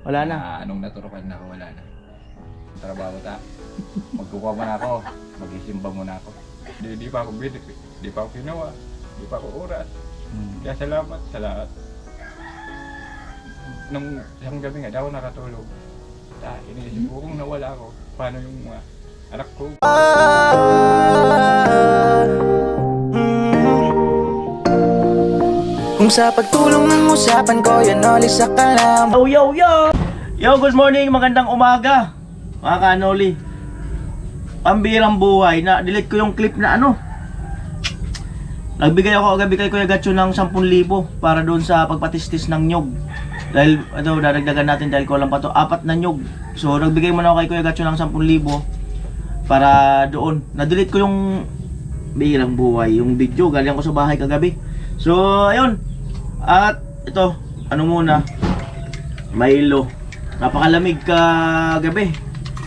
Wala na. Anong naturukan na ako, wala na. Trabaho ta. Magkukuha mo na ako. Mag-isimba mo na ako. Di pa ako bidik. Di pa ako ginawa. Di pa ako oras. Kaya salamat sa lahat. Nung isang gabi nga, di ako nakatulog. Iniisip ko kung nawala ako, paano yung mga anak ko. Kung sa pagtulong ng usapan ko, yan oli sa kalam. Yo, yo, yo! Yo, good morning, magandang umaga mga kanoli. Pambirang buhay, na-delete ko yung clip na ano. Nagbigay ako agabi kay Kuya Gatcho ng 10,000 para doon sa pagpatistis ng nyog. Dahil ito, dadagdagan natin dahil ko lang pa to 4 na nyog. So nagbigay muna ako kay Kuya Gatcho ng 10,000 para doon. Na-delete ko yung birang buhay, yung video, galing ko sa bahay kagabi. So ayun. At ito, ano muna, Milo. Napakalamig kagabi.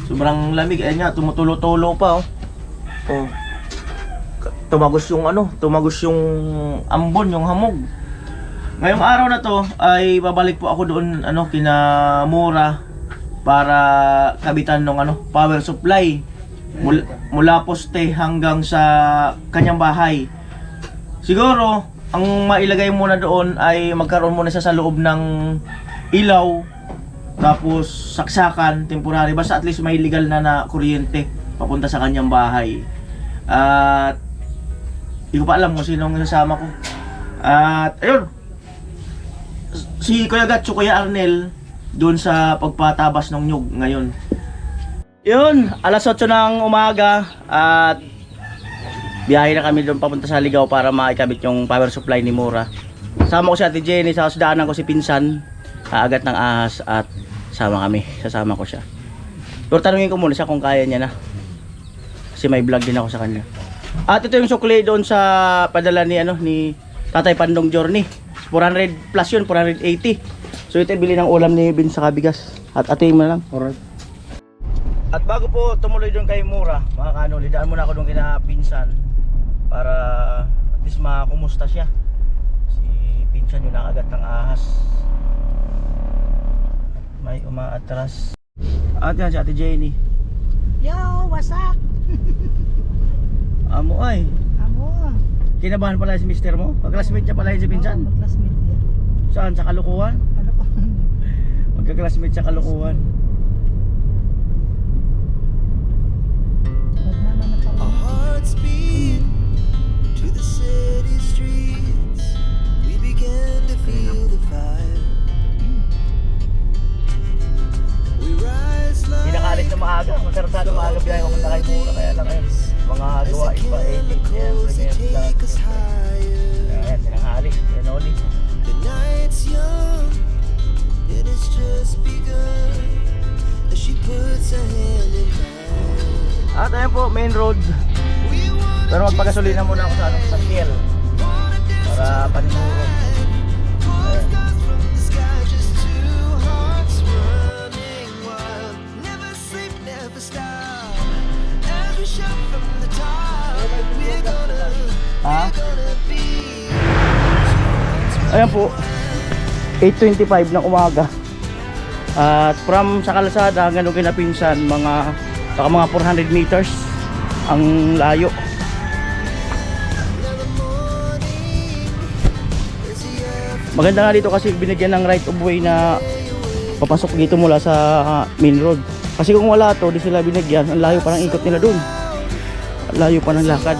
Sobrang lamig. Ayan nga, tumutulo-tulo pa oh. Oh. Tumagos yung ano, tumagos yung ambon, yung hamog. Ngayong araw na to ay babalik po ako doon ano kina Mura para kabitan ng ano, power supply mula poste hanggang sa kanyang bahay. Siguro ang mailagay muna doon ay magkaroon muna siya sa loob ng ilaw, tapos saksakan temporary, basta at least may legal na kuryente papunta sa kanyang bahay. At hindi ko pa alam kung sino ang kasama ko. At ayun, si Kuya Gatcho, Kuya Arnel doon sa pagpatabas ng nyug ngayon. Yun, alas 8 ng umaga at biyahe na kami doon papunta sa Ligaw para maikabit yung power supply ni Mura. Sama ko si Ate Jenny, sa daanan ko si Pinsan, kaagat ng ahas at sasama ko siya. Pero tanungin ko muna siya kung kaya niya na. Kasi may vlog din ako sa kanya. At ito yung sukli doon sa padala ni ano ni Tatay Pandong Journey. 400 plus yun, 480. So ito bili ng ulam ni Bin sa kabigas. At ating mo na lang. Alright. At bago po tumuloy doon kay Mura, mga kanoli, daan muna ako doon kina Pinsan para at least makumusta siya. Si Pinsan yung nakagat ng ahas. May umaatras. At yan si Ate Jenny. Yo, wasak. Amo ay. Amo. Kinabahan pala si mister mo? Magklasmate niya pala yun si Pinsan? Magklasmate yan. Saan? Sa Kalukuhan? Ano pa? Magkaklasmate sa Kalukuhan. Our hearts beat to the city streets. We began to feel the fire. We rise like Pinakaalis na maaga. Masarap na maaga biyahe ko punta kay Mura. Kaya lang ayun. Mga gawain pa, edit yan, premiere vlog. Ayan, pinakaalis. Yan ulit. the night's young, and it's just begun. As she puts her hand in mine. At ayan po, main road. We wanna Pero magpagasolina muna ako sa, ano, sa Shell para panimuro. Stars from the sky, just two hearts running wild. Never sleep, never stop. As we shout from the top, we're Ha? gonna be. Ayan po, 8:25 ng umaga. At from sa kalsada hanggang doon kina Pinsan, baka mga 400 meters ang layo. Maganda nga dito kasi binigyan ng right of way na papasok dito mula sa main road. Kasi kung wala to, di sila binigyan, ang layo pa ng ikot nila dun. Ang layo pa ng lakad.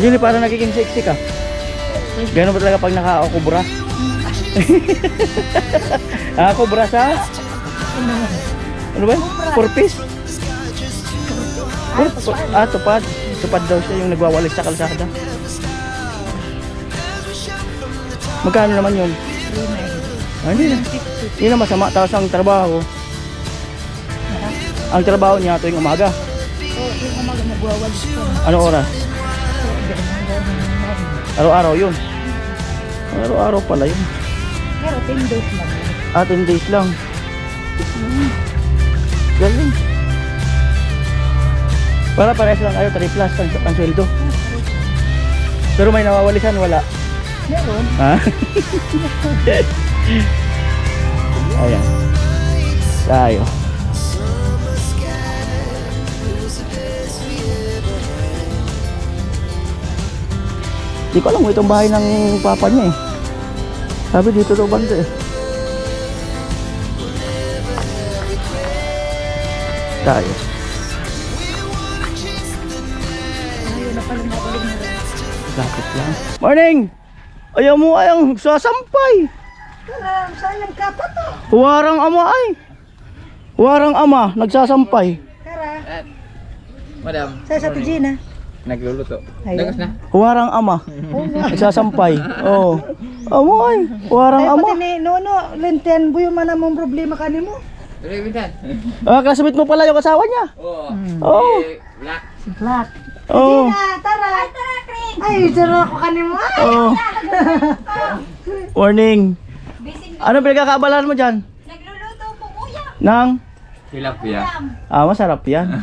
Hindi parang nagiging sexy ka. Gano'n ba talaga pag naka-okubra? Okubra sa? Ano ba? 4 piece? Tupad. Tupad daw siya yung nagwawalis sa kalsada. Magkano naman yun? Hindi na. Hindi na masama. Tapos ang trabaho. Ang trabaho niya tuwing umaga. Yung umaga nagwawalis ko. Ano oras? Araw-araw yun. Araw-araw pala yun. Pero 10 days lang. 10 days lang. Galing. Para parehas lang kayo, 3 plus ang sweldo. Pero may nawawalisan, wala. Meron. Ha? Ayan. Tayo. Di ko alam kung itong bahay ng papa niya eh. Sabi dito daw banda eh. Tayo. Ayun na pala maguling na rin. Lapit lang. Morning! Ayaw mo ayang sasampay. Tara, sayang ka pa to. Huwarang ama ay. Huwarang ama, nagsasampay. Tara, Madam, sa Gina. nagluluto. Ayun. Dagas na. Huwarang ama, nagsasampay. Oo. Amo ay, huwarang Ay, ama. pati ni Nono, lenten buyo man namang problema ka ni mo. Pero Bintan. Classmate mo pala yung asawa niya. Oo. Oo. Black. Si Clark. Oo. Gina, tara. Ay, tara, Kring. Ay, tara ako ka ni mo. Ay, Oo. Morning. Ano pinagkakaabalahan mo dyan? Nagluluto po kuya. Nang? Tilapia. Masarap yan.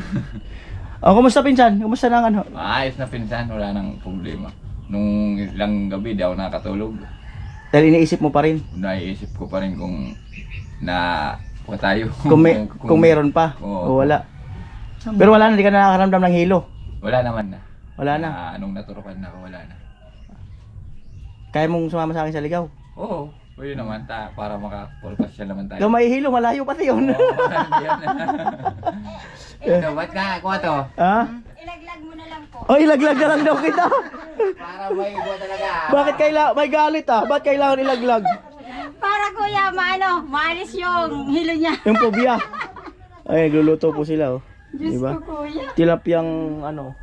Kumusta pinsan? Kumusta nang ano? Maayos na pinsan, wala nang problema. Nung ilang gabi di ako nakatulog. Dahil iniisip mo pa rin. Naiisip ko pa rin kung na tayo. Kung meron pa. O Oo. wala. Pero wala na, hindi ka na nakakaramdam ng hilo. Wala naman na. Wala na. Anong naturukan na ako, wala na. Kaya mong sumama sa akin sa ligaw. Oo. Pwede naman para makapulpas naman tayo. Ikaw may hilo, malayo pati yun. Oo, yan. Ito, ba't nakakuha to? Ha? Ilaglag mo na lang po. O ilaglag na lang daw kita. Para may iba talaga. Bakit kailangan, may galit Bakit kailangan ilaglag? Para kuya, maalis yung hilo niya. Yung pobya. Ay, nagluluto po sila Diyos Diba? ko kuya. Tilapyang ano.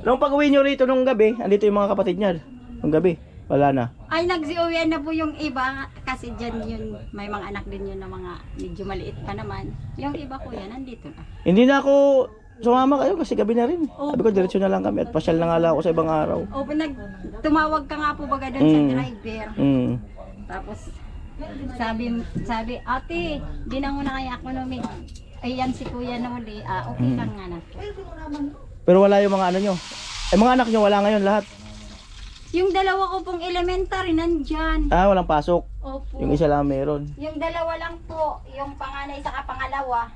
Nung pag-uwi nyo rito nung gabi, andito yung mga kapatid niya. Nung gabi, wala na. Ay, nagsiuwian na po yung iba kasi dyan yun, may mga anak din yun na mga medyo maliit pa naman. Yung iba kuya, nandito na. Hindi na ako sumama kayo kasi gabi na rin. Sabi ko, diretso na lang kami at pasyal na nga lang ako sa ibang araw. O, tumawag ka nga po baga doon sa driver. Mm. Tapos, sabi, ate, di na muna kaya ako numi. Ayan si kuya na uli, okay lang nga na. Pero wala yung mga ano nyo. Mga anak nyo, wala ngayon lahat. Yung dalawa ko pong elementary, nandyan. Walang pasok. Opo. Yung isa lang meron. Yung dalawa lang po, yung panganay sa pangalawa,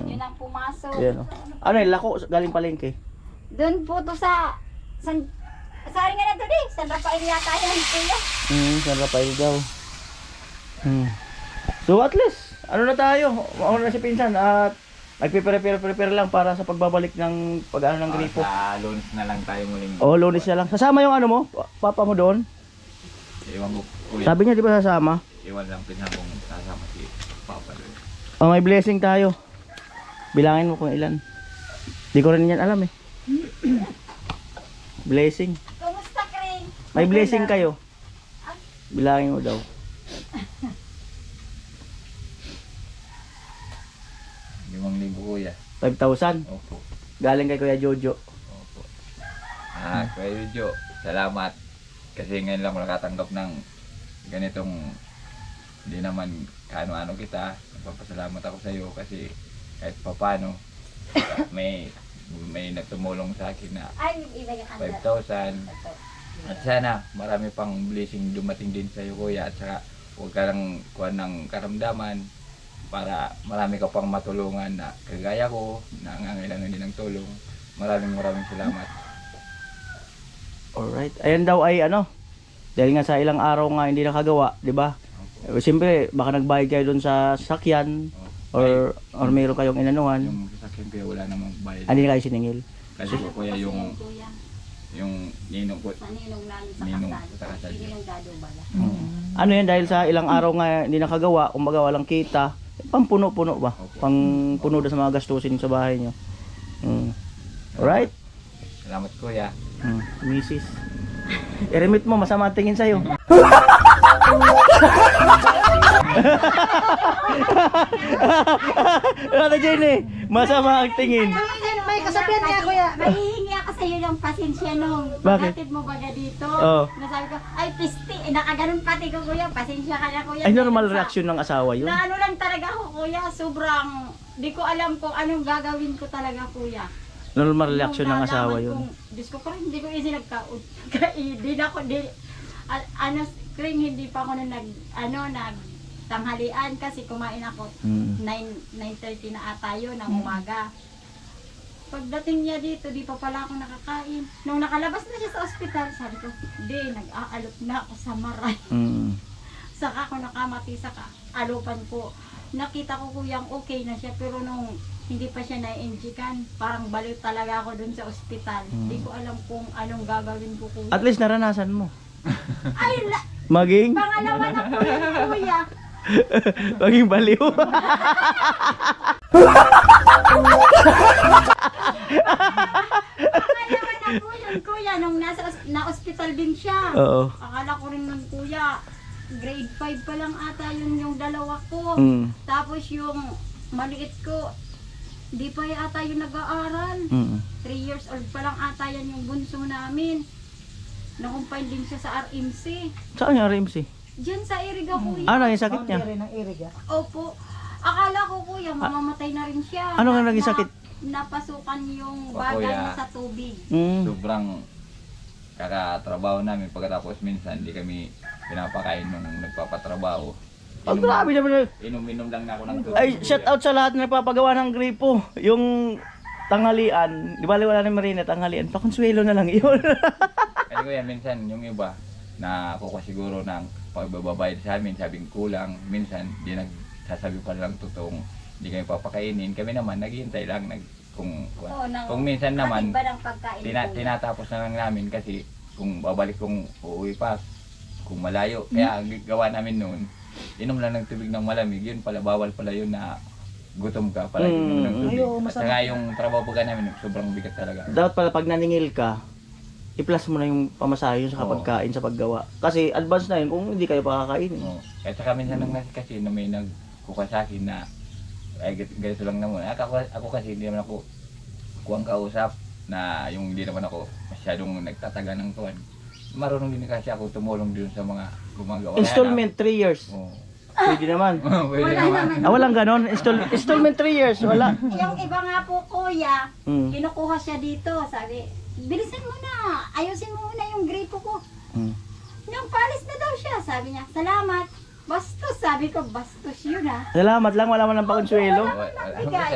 yun ang pumasok. Ayan, Ano yun, lako, galing palengke. Doon po to sa sari nga na to di, San Rafael yata yan kuya. San Rafael daw. So at least, ano na tayo? Ano na si Pinsan at nagpe-prepare lang para sa pagbabalik ng pag-ano ng gripo. Sa Lunes na lang tayo muling. Lunes na lang. Sasama yung ano mo? Papa mo doon? Iwan ko, kuya. Sabi niya di ba sasama? Iwan lang pinsan kung sasama si Papa doon. May blessing tayo. Bilangin mo kung ilan. Di ko rin yan alam eh. Blessing. Kumusta Kring? May blessing kayo. Bilangin mo daw. 5,000 kuya. 5,000. Opo. Galing kay Kuya Jojo. Opo. Kuya Jo, salamat. Kasi ngayon lang ako nakatanggap ng ganitong hindi naman kaano-ano kita. Nagpapasalamat ako sa iyo kasi kahit papano may nagtumulong sa akin na Ay, iba yung 5,000. At sana marami pang blessing dumating din sa iyo kuya at saka huwag ka lang kuha ng karamdaman para marami ka pang matulungan na kagaya ko na nangangailangan din ng tulong. Maraming salamat. Alright. Ayan daw ay ano. Dahil nga sa ilang araw nga hindi nakagawa, di ba? Siyempre, baka nagbayad kayo doon sa sasakyan or meron kayong inanuhan. Yung sasakyan kuya wala namang bayad. Hindi na kayo siningil. Kasi ko kuya yung ninong ko. Sa ninong namin sa Ninong kasal. sa kasal. Ninong dado bala. Ano yan, dahil sa ilang araw nga hindi nakagawa, kumbaga walang kita, pampuno-puno ba? Pangpuno na sa mga gastusin sa bahay nyo. Alright? Salamat kuya. Mrs. I-remit mo, masama ang tingin sa'yo. Ano Jenny? Masama ang tingin. May kasabihan niya, kuya. Mahihingi ako sa iyo ng pasensya nung Bakit? pagkatid mo baga dito. Oo. Nasabi ko, ay pisti, nakaganon pati ko kuya, pasensya ka na kuya. Ay, normal Sa- reaksyon ng asawa yun. Na ano lang talaga ako kuya, sobrang, di ko alam kung anong gagawin ko talaga kuya. Normal reaksyon ng Nung asawa nalaman yun. kong- Diyos ko parang hindi ko easy hindi na ako, ano, Kring, hindi pa ako na tanghalian kasi kumain ako. 9:30 na ata yun ng umaga. Pagdating niya dito, di pa pala ako nakakain. Nung nakalabas na siya sa ospital, sabi ko, di, nag-aalok na ako sa maray. Saka ako nakamati sa alupan ko. Nakita ko kuyang okay na siya, pero nung hindi pa siya na-injikan, parang baliw talaga ako dun sa ospital. Hindi ko alam kung anong gagawin ko kuya. At least naranasan mo. Ay, Maging? pangalawa na po yun, kuya. Maging baliw. Pangalawa na po yun, kuya, nung na-hospital din siya. Oo. Akala ko rin nun, kuya, grade 5 pa lang ata yun yung dalawa ko. Tapos yung maliit ko, di pa ata yung nag-aaral. 3 years old pa lang ata yan yung bunso namin. Nakumpine din siya sa RMC. Saan yung RMC? Diyan sa Iriga, kuya. Ano yung sakit niya? Boundary ng iriga. Opo. Akala ko, kuya, mamamatay na rin siya. Ano nga naging sakit? Napasukan yung O, bagay kuya. na sa tubig. Sobrang kakatrabaho namin pagkatapos minsan hindi kami pinapakain nung nagpapatrabaho. Ang grabe naman. Inom-inom lang na ako ng tubig. Ay, shout out sa lahat na nagpapagawa ng gripo. Yung tanghalian, di ba wala na marina, tanghalian, pakonsuelo na lang yun. Kasi kuya, minsan yung iba na kukuha siguro ng pagbabayad sa amin, sabing kulang, minsan di nagsasabi pa lang totoong hindi kami papakainin. Kami naman naghihintay lang kung minsan naman Iba ng pagkain. kuya. tinatapos na lang namin kasi kung babalik kung uuwi pa kung malayo. Kaya ang gawa namin noon, inom lang ng tubig ng malamig. Yun pala, bawal pala yun na gutom ka pala inom ng tubig. Ayaw, At saka yung trabaho pa namin, sobrang bigat talaga. Dapat pala pag naningil ka, i-plus mo na yung pamasahe yun sa Oo. pagkain, sa paggawa. Kasi advance na yun kung hindi kayo pakakainin. Oo. At saka minsan nang kasi na may nagkuha sa akin na ay ganito lang naman. Ako kasi hindi naman ako kuwang kausap na yung hindi naman ako masyadong nagtataga ng tuwan. Marunong din kasi ako tumulong din sa mga gumagawa. Installment 3 years. Oo. Pwede naman. Pwede naman. Walang ganon. Installment 3 years. Wala. Yung iba nga po, kuya, Mm. kinukuha siya dito. Sabi, bilisan mo na. Ayusin mo muna yung gripo ko. Mm. Nung palis na daw siya, sabi niya, salamat. Bastos, sabi ko, bastos yun ah. Salamat lang. Wala man ng pakonsuelo.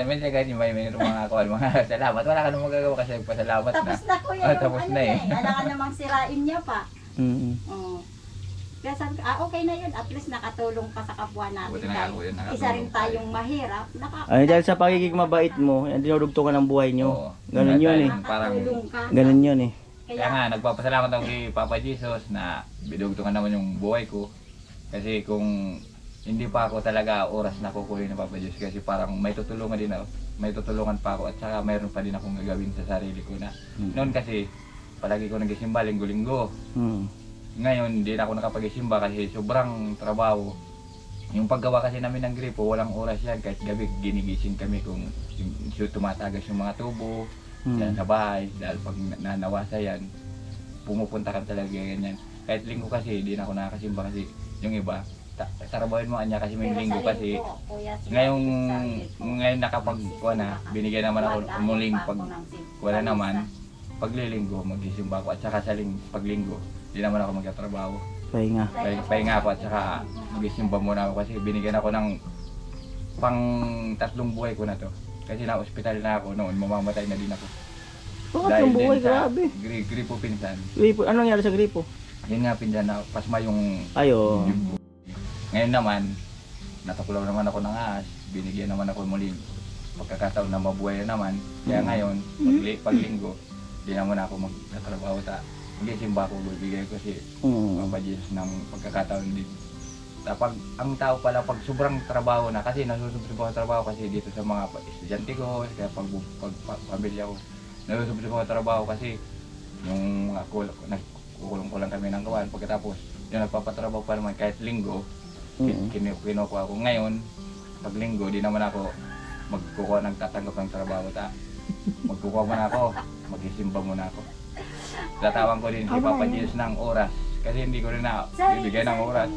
Minsan kasi may mga kuwan, mga salamat. Wala ka nang magagawa kasi pasalamat na. Tapos na kuya Ah, yung tapos ano na eh. Wala ka namang sirain niya pa. Mm. Oo. Kaya sabi ko, okay na yun. At least nakatulong ka sa kapwa natin. Buti na nga, Dahil buti na isa rin tayong mahirap. Ay, dahil sa pagiging mabait mo, yan dinudugtungan ng buhay Oo. nyo. Ganun yun eh. Parang Nakatulong ka. Ganun yun eh. kaya nga nagpapasalamat ako kay Papa Jesus na bidugtungan naman yung buhay ko. Kasi kung hindi pa ako talaga oras na kukuhin ng Papa Jesus kasi parang may tutulungan din ako. May tutulungan pa ako at saka mayroon pa din akong gagawin sa sarili ko na. Noon kasi palagi ko nagisimba linggo-linggo. Mm. Ngayon hindi na ako nakapag-isimba kasi sobrang trabaho. Yung paggawa kasi namin ng gripo, walang oras yan. Kahit gabi ginigising kami kung tumatagas yung mga tubo yan sa bahay. Dahil pag nanawasa yan, pumupunta ka talaga ganyan. Kahit linggo kasi, hindi na ako nakakasimba kasi yung iba, tarabahin mo anya kasi may linggo kasi. Ngayon nakapagkuha na, binigyan naman ako muling pag wala naman, paglilinggo magsisimba ako at saka sa paglinggo, hindi naman ako magtatrabaho. Pahinga. Pahinga ako at saka magisimba muna ako kasi binigyan ako ng pang 3 buhay ko na to. Kasi na ospital na ako noon, mamamatay na din ako. Bakit yung buhay? din sa Grabe. gripo pinsan. Gripo. Anong nangyari sa gripo? Yun nga pinsan na pasma yung Ayo. ngayon naman, natapulaw naman ako ng ahas, binigyan naman ako muling pagkakataon na mabuhay na naman. Kaya ngayon, paglinggo, di naman ako magtatrabaho mag-isimba ako, bibigay ko si Papa Jesus ng pagkakataon din. Pag ang tao pala pag sobrang trabaho na kasi nasusubsob ako sa trabaho kasi dito sa mga estudyante ko, kaya pag pamilya ko, nasusubsob ako sa trabaho kasi yung ako nagkukulong ko lang kami ng kawan pagkatapos yung nagpapatrabaho pa naman kahit linggo kinukuha ko ngayon pag linggo di naman ako magkukuha ng tatanggap ng trabaho magkukuha muna ako mag-isimba muna ako tatawag ko din si Papa Jesus ng oras kasi hindi ko rin na bibigyan ng oras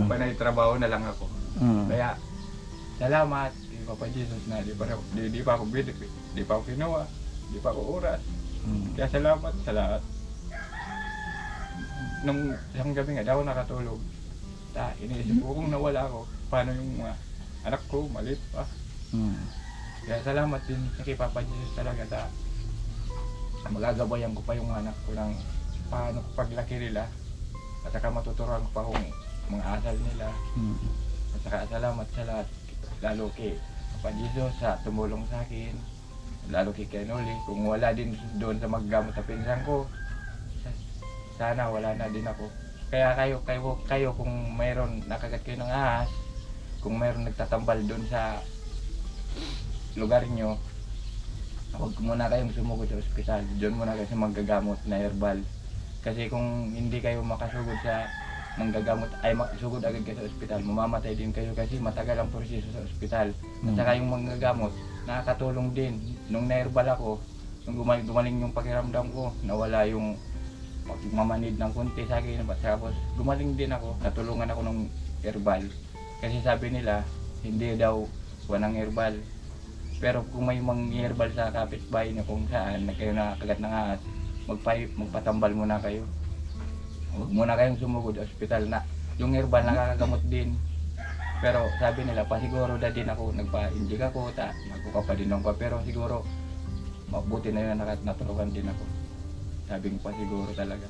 panay trabaho na lang ako kaya salamat kay Papa Jesus na di pa ako di pa ako kinuha di pa ako oras kaya salamat sa lahat nung isang gabi nga daw nakatulog Iniisip ko kung nawala ako, paano yung mga anak ko, maliit pa. Kaya salamat din kay Papa Jesus talaga sa magagabayan ko pa yung anak ko ng paano ko paglaki nila. At saka matuturuan ko pa kung mga asal nila. At saka salamat sa lahat, lalo kay Papa Jesus sa tumulong sa akin. Lalo kay Kenoli, kung wala din doon sa maggamot na pinsan ko, sana wala na din ako. Kaya kayo kung mayroon nakagat kayo ng ahas, kung mayroon nagtatambal doon sa lugar nyo, huwag muna kayong sumugod sa ospital. Doon muna kayo sa manggagamot na herbal. Kasi kung hindi kayo makasugod sa manggagamot, ay makasugod agad kayo sa ospital, mamamatay din kayo kasi matagal ang proseso sa ospital. At saka yung manggagamot, nakakatulong din. Nung na-herbal ako, nung gumaling yung pakiramdam ko, nawala yung mamanid ng kunti sa akin. Tapos gumaling din ako, natulungan ako ng herbal. Kasi sabi nila, hindi daw walang herbal. Pero kung may herbal sa kapitbahay niyo kung saan na kayo nakakagat ng ahas, magpatambal muna kayo. Huwag muna kayong sumugod sa ospital na. Yung herbal nakakagamot din. Pero sabi nila, pasiguro na din ako, nagpa-inject ako, magpapadinom pa. Pero siguro, mabuti na yun natulungan din ako. Sabi ko pa siguro talaga.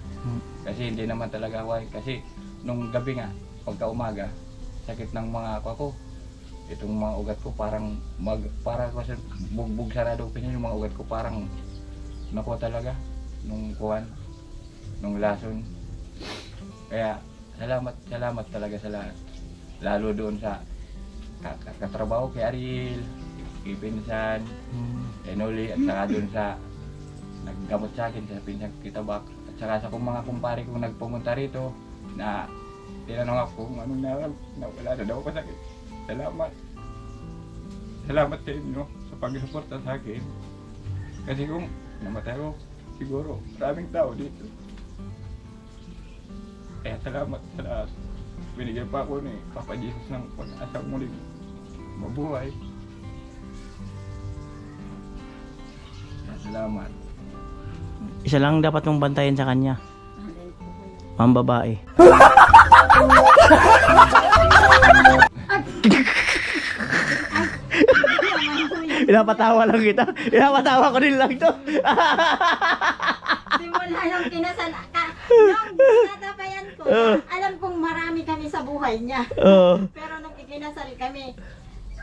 Kasi hindi naman talaga ako. Kasi nung gabi nga, pagka umaga, sakit ng mga ako. Itong mga ugat ko parang kasi bugbog sarado pinyo yung mga ugat ko parang nako talaga nung kuwan, nung lason. Kaya salamat talaga sa lahat. Lalo doon sa katrabaho kay Ariel, kay Pinsan, kay Noli, at saka doon sa naggamot sa akin sa Pinsang Kitabak. At saka sa kung mga kumpare kong nagpumunta rito na tinanong ako kung anong wala na daw ako sakit. Salamat sa inyo sa pag-suporta sa akin. Kasi kung namatay ako, siguro maraming tao dito. Kaya salamat sa lahat. Binigyan pa ako ni Papa Jesus ng pag-asang muling mabuhay. Kaya salamat. Isa lang dapat mong bantayan sa kanya. Ang babae. Pinapatawa lang kita. Pinapatawa ko din lang to. Simula nung kinasal nung natatapayan ko, alam kong marami kami sa buhay niya. Pero nung ikinasal kami,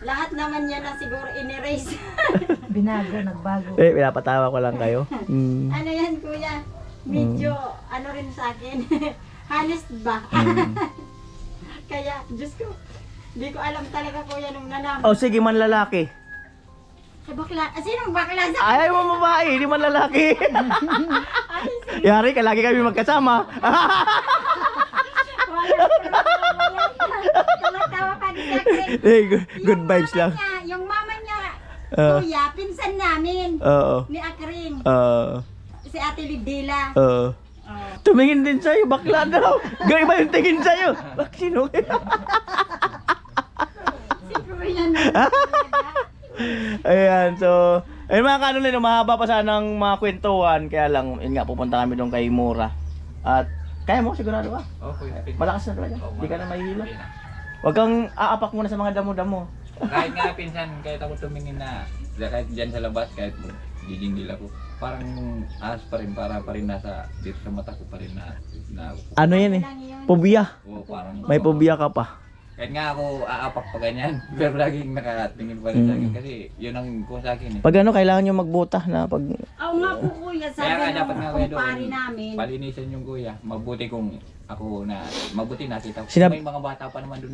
lahat naman niya na siguro in-erase. Binago, nagbago. Pinapatawa ko lang kayo. Ano yan kuya? Medyo ano rin sa akin. Honest ba? Kaya, Diyos ko, hindi ko alam talaga kuya nung nalaman. Sige man lalaki. Sa bakla, sinong bakla sa Ayaw mo babae, hindi man lalaki. Yari ka, lagi kami magkasama. Tumatawa pa ni Jacqueline. Good vibes lang. Yung mama niya, kuya, pinsan namin. Ni Akring. Si Ate Lidila. Tumingin din sa'yo, bakla daw. Gawin ba yung tingin sa'yo? Sino? Si Kuya na. Ayan, so ayun mga kanulin, mahaba pa sanang mga kwentuhan. Kaya lang, yun nga, pupunta kami doon kay Mura. At kaya mo, sigurado ka? Malakas na talaga, hindi ka na mahihilo. Huwag kang aapak muna sa mga damo-damo. Kahit nga pinsan, kahit ako tumingin na, kahit dyan sa labas, kahit gigingil ako, parang ahas pa rin, para pa rin nasa, dito sa mata ko pa rin na Ano yan eh? Phobia. parang, May phobia ka pa. kahit nga ako aapak pa ganyan, pero laging nakatingin pa rin sa akin, kasi yun ang ko sa akin eh. Pag ano, kailangan nyo magbuta na pag... Oo nga po kuya, Kaya sabi nga ng dapat nga kayo kumpare doon, namin. palinisan yung kuya, mabuti kung ako na, mabuti nakita ko. Sinab- May mga bata pa naman doon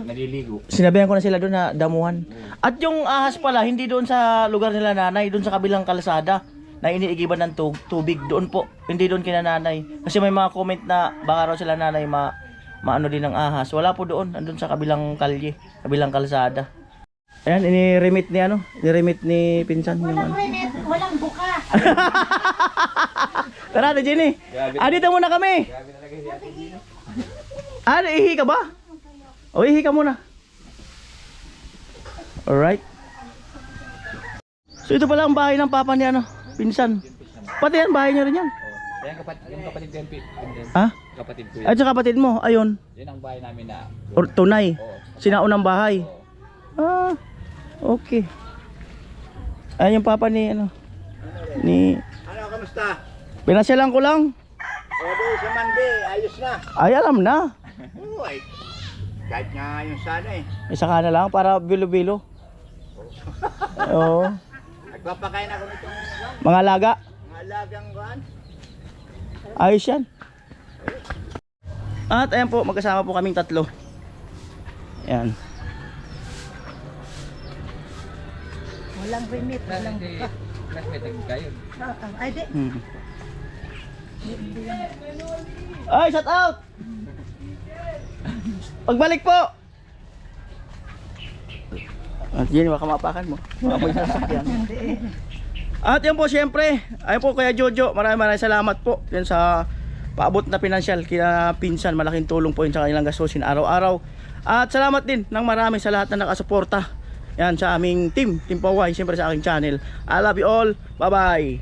naliligo. Sinabihan ko na sila doon na damuhan. At yung ahas pala, hindi doon sa lugar nila nanay, doon sa kabilang kalsada na iniigiban ng tubig. Doon po, hindi doon kina nanay. Kasi may mga comment na baka raw sila nanay maano din ng ahas. Wala po doon, andun sa kabilang kalye, kabilang kalsada. Ayan, ini-remit ni ano, ni-remit ni Pinsan. Walang remit, walang buka. Tara, Jenny. Dito muna kami. Ihi ka ba? O, ihi ka muna. Alright. So, ito pala ang bahay ng papa ni ano, Pinsan. Pati yan, bahay niyo rin yan. Yung kapatid ko yan, Ha? kapatid ko yun. At sa kapatid mo, ayun, Yun ang bahay namin na. tunay. Oo. Sinaunang bahay. Oo. Ah, okay. Ayun yung papa ni ano. Ni Ano, kamusta? pinasyalan ko lang. O, doon sa Monday, ayos na. Ay, alam na. Uy, kahit nga yung sana eh. Isa ka na lang para bilo-bilo. Oo. Nagpapakain ako nitong Mga alaga. mga alagang kuhan. Ayos yan. At ayan po, magkasama po kaming tatlo. Ayan. Walang remit. Walang Classmate kayo. Ay, di. Hmm. Ay, shout out! Pagbalik po! At yun, baka mapakan mo. Baka mo yung sasakyan. Hindi. At yan po, syempre, ayun po kaya Jojo, maraming salamat po yan sa paabot na pinansyal kina pinsan, malaking tulong po yun sa kanilang gastusin araw-araw. At salamat din ng marami sa lahat na nakasuporta yan sa aming Team Paway, syempre sa aking channel. I love you all, bye bye.